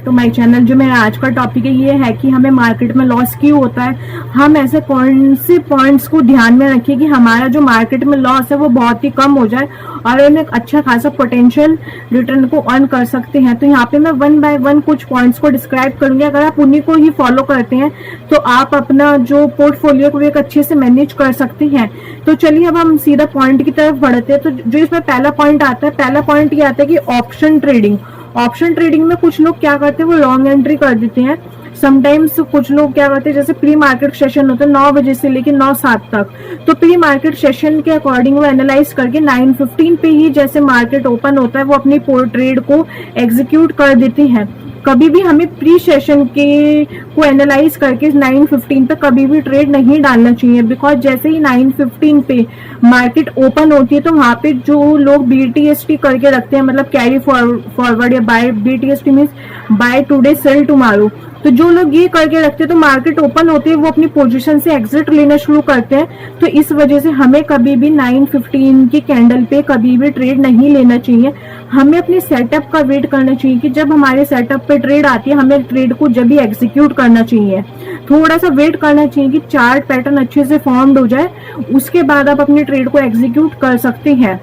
To my channel. जो मेरा आज का टॉपिक है ये है कि हमें मार्केट में लॉस क्यों होता है, हम ऐसे कौन से पॉइंट्स को ध्यान में रखें कि हमारा जो मार्केट में लॉस है वो बहुत ही कम हो जाए और हम एक अच्छा खासा पोटेंशियल रिटर्न को अर्न कर सकते हैं। तो यहाँ पे मैं वन बाय वन कुछ पॉइंट्स को डिस्क्राइब करूंगी। अगर आप उन्हीं को ही फॉलो करते हैं तो आप अपना जो पोर्टफोलियो को एक अच्छे से मैनेज कर सकते हैं। तो चलिए अब हम सीधा पॉइंट की तरफ बढ़ते हैं। तो जो इसमें पहला पॉइंट आता है, पहला पॉइंट ये आता है कि ऑप्शन ट्रेडिंग। ऑप्शन ट्रेडिंग में कुछ लोग क्या करते हैं, वो लॉन्ग एंट्री कर देते हैं। समटाइम्स कुछ लोग क्या करते हैं, जैसे प्री मार्केट सेशन होता है 9 बजे से लेकर 9-7 तक, तो प्री मार्केट सेशन के अकॉर्डिंग वो एनालाइज करके 9:15 पे ही जैसे मार्केट ओपन होता है वो अपनी ट्रेड को एग्जीक्यूट कर देते हैं। कभी भी हमें प्री सेशन के को एनालाइज करके 9:15 पे कभी भी ट्रेड नहीं डालना चाहिए, बिकॉज जैसे ही 9:15 पे मार्केट ओपन होती है तो वहां पे जो लोग बीटीएसटी करके रखते हैं, मतलब कैरी फॉरवर्ड या buy, BTST means buy today sell tomorrow, तो जो लोग ये करके रखते हैं तो मार्केट ओपन होती है वो अपनी पोजीशन से एग्जिट लेना शुरू करते हैं। तो इस वजह से हमें कभी भी 9:15 की कैंडल पे कभी भी ट्रेड नहीं लेना चाहिए। हमें अपने सेटअप का वेट करना चाहिए कि जब हमारे सेटअप पे ट्रेड आती है हमें ट्रेड को जब भी एग्जीक्यूट करना चाहिए। थोड़ा सा वेट करना चाहिए कि चार्ट पैटर्न अच्छे से फॉर्म्ड हो जाए, उसके बाद आप अपने ट्रेड को एग्जीक्यूट कर सकते हैं।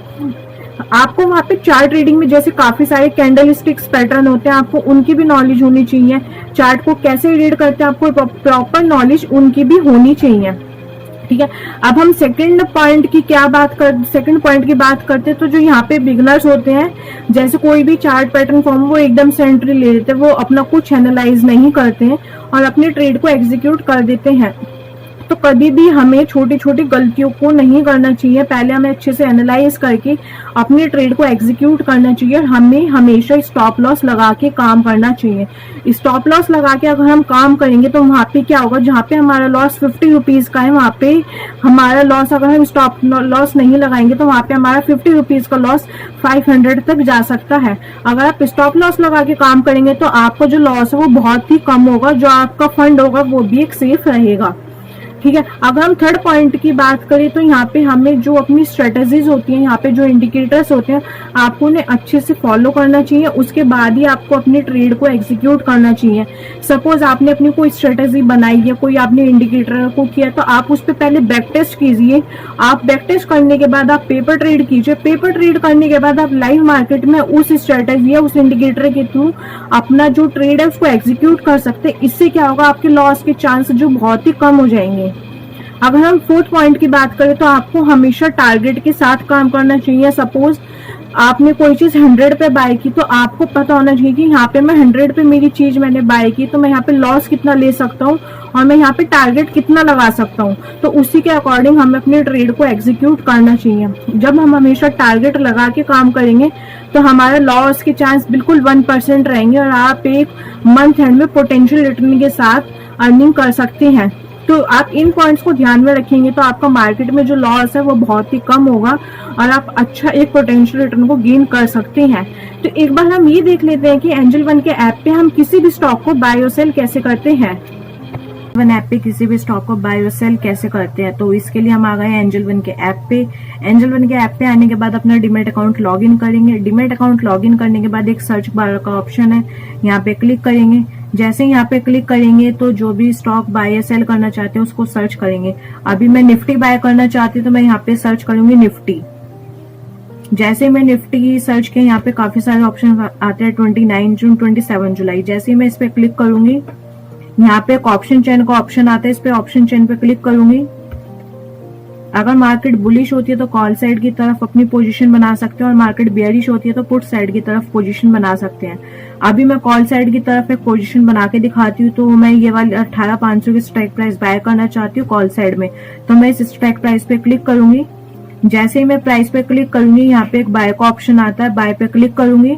आपको वहां पे चार्ट ट्रेडिंग में जैसे काफी सारे कैंडल स्टिक्स पैटर्न होते हैं, आपको उनकी भी नॉलेज होनी चाहिए। चार्ट को कैसे रीड करते हैं आपको प्रॉपर नॉलेज उनकी भी होनी चाहिए। ठीक है, अब हम सेकंड पॉइंट की बात करते हैं। तो जो यहाँ पे बिगनर्स होते हैं, जैसे कोई भी चार्ट पैटर्न फॉर्म वो एकदम से एंट्री ले लेते हैं, वो अपना कुछ एनालाइज नहीं करते हैं और अपने ट्रेड को एग्जीक्यूट कर देते हैं। तो कभी भी हमें छोटी छोटी गलतियों को नहीं करना चाहिए, पहले हमें अच्छे से एनालाइज करके अपने ट्रेड को एग्जीक्यूट करना चाहिए और हमें हमेशा स्टॉप लॉस लगा के काम करना चाहिए। स्टॉप लॉस लगा के अगर हम काम करेंगे तो वहां पे क्या होगा, जहाँ पे हमारा लॉस 50 रुपीज का है वहां पे हमारा लॉस, अगर हम स्टॉप लॉस नहीं लगाएंगे तो वहां पे हमारा 50 रुपीज का लॉस 500 तक जा सकता है। अगर आप स्टॉप लॉस लगा के काम करेंगे तो आपका जो लॉस है वो बहुत ही कम होगा, जो आपका फंड होगा वो भी एक सेफ रहेगा। ठीक है, अगर हम थर्ड पॉइंट की बात करें तो यहाँ पे हमें जो अपनी स्ट्रेटेजीज होती हैं, यहाँ पे जो इंडिकेटर्स होते हैं आपको उन्हें अच्छे से फॉलो करना चाहिए, उसके बाद ही आपको अपने ट्रेड को एग्जीक्यूट करना चाहिए। सपोज आपने अपनी कोई स्ट्रेटेजी बनाई है, कोई आपने इंडिकेटर को किया, तो आप उस पर पहले बैक टेस्ट कीजिए। आप बैक टेस्ट करने के बाद आप पेपर ट्रेड कीजिए। पेपर ट्रेड करने के बाद आप लाइव मार्केट में उस स्ट्रेटेजी या उस इंडिकेटर के थ्रू अपना जो ट्रेड है उसको एग्जीक्यूट कर सकते हैं। इससे क्या होगा, आपके लॉस के चांस जो बहुत ही कम हो जाएंगे। अगर हम फोर्थ पॉइंट की बात करें तो आपको हमेशा टारगेट के साथ काम करना चाहिए। सपोज आपने कोई चीज 100 पे बाय की तो आपको पता होना चाहिए कि यहाँ पे मैं 100 पे मेरी चीज मैंने बाय की तो मैं यहाँ पे लॉस कितना ले सकता हूँ और मैं यहाँ पे टारगेट कितना लगा सकता हूँ। तो उसी के अकॉर्डिंग हमें अपने ट्रेड को एग्जीक्यूट करना चाहिए। जब हम हमेशा टारगेट लगा के काम करेंगे तो हमारा लॉस के चांस बिल्कुल 1% रहेंगे और आप एक मंथ एंड में पोटेंशियल रिटर्न के साथ अर्निंग कर सकते हैं। तो आप इन पॉइंट्स को ध्यान में रखेंगे तो आपका मार्केट में जो लॉस है वो बहुत ही कम होगा और आप अच्छा एक पोटेंशियल रिटर्न को गेन कर सकते हैं। तो एक बार हम ये देख लेते हैं कि एंजल वन के ऐप पे हम किसी भी स्टॉक को बाय और सेल कैसे करते हैं। वन ऐप पे किसी भी स्टॉक को बाय और सेल कैसे करते हैं, तो इसके लिए हम आ गए एंजल वन के ऐप पे। एंजल वन के ऐप पे आने के बाद अपना डीमैट अकाउंट लॉगिन करेंगे। डीमैट अकाउंट लॉगिन करने के बाद एक सर्च बार का ऑप्शन है, यहाँ पे क्लिक करेंगे। जैसे ही यहाँ पे क्लिक करेंगे तो जो भी स्टॉक बाय या सेल करना चाहते हैं उसको सर्च करेंगे। अभी मैं निफ्टी बाय करना चाहती हूँ तो मैं यहाँ पे सर्च करूंगी निफ्टी। जैसे मैं निफ्टी सर्च किया, यहाँ पे काफी सारे ऑप्शन आते हैं, 29 जून, 27 जुलाई। जैसे ही मैं इस पे क्लिक करूंगी, यहाँ पे एक ऑप्शन चेन का ऑप्शन आता है, इस पे ऑप्शन चेन पे क्लिक करूंगी। अगर मार्केट बुलिश होती है तो कॉल साइड की तरफ अपनी पोजीशन बना सकते हैं और मार्केट बेयरिश होती है तो पुट साइड की तरफ पोजीशन बना सकते हैं। अभी मैं कॉल साइड की तरफ एक पोजीशन बना के दिखाती हूँ। तो मैं ये वाली 18,500 की स्ट्राइक प्राइस बाय करना चाहती हूँ कॉल साइड में, तो मैं इस स्ट्राइक प्राइस पे क्लिक करूंगी। जैसे ही मैं प्राइस पे क्लिक करूंगी, यहाँ पे एक बाय का ऑप्शन आता है, बाय पे क्लिक करूंगी।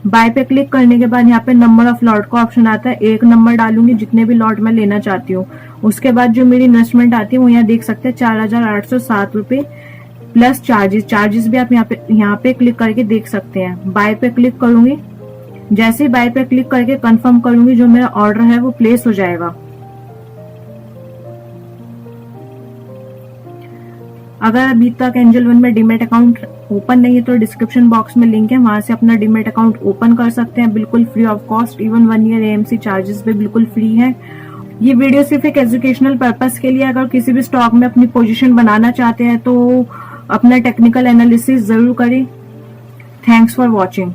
बाय पे क्लिक करने के बाद यहाँ पे नंबर ऑफ लॉट का ऑप्शन आता है, एक नंबर डालूंगी जितने भी लॉट मैं लेना चाहती हूँ। उसके बाद जो मेरी इन्वेस्टमेंट आती है वो यहाँ देख सकते हैं 4,807 रुपए प्लस चार्जेस भी आप यहाँ पे क्लिक करके देख सकते हैं। बाय पे क्लिक करूंगी। जैसे बाय पे क्लिक करके कंफर्म करूंगी, जो मेरा ऑर्डर है वो प्लेस हो जाएगा। अगर अभी तक एंजल वन में डीमेट अकाउंट ओपन नहीं है तो डिस्क्रिप्शन बॉक्स में लिंक है, वहां से अपना डीमेट अकाउंट ओपन कर सकते हैं बिल्कुल free of cost. Even 1 year AMC charges भी बिल्कुल फ्री है। ये वीडियो सिर्फ एक एजुकेशनल पर्पस के लिए, अगर किसी भी स्टॉक में अपनी पोजीशन बनाना चाहते हैं तो अपना टेक्निकल एनालिसिस जरूर करें। Thanks for watching.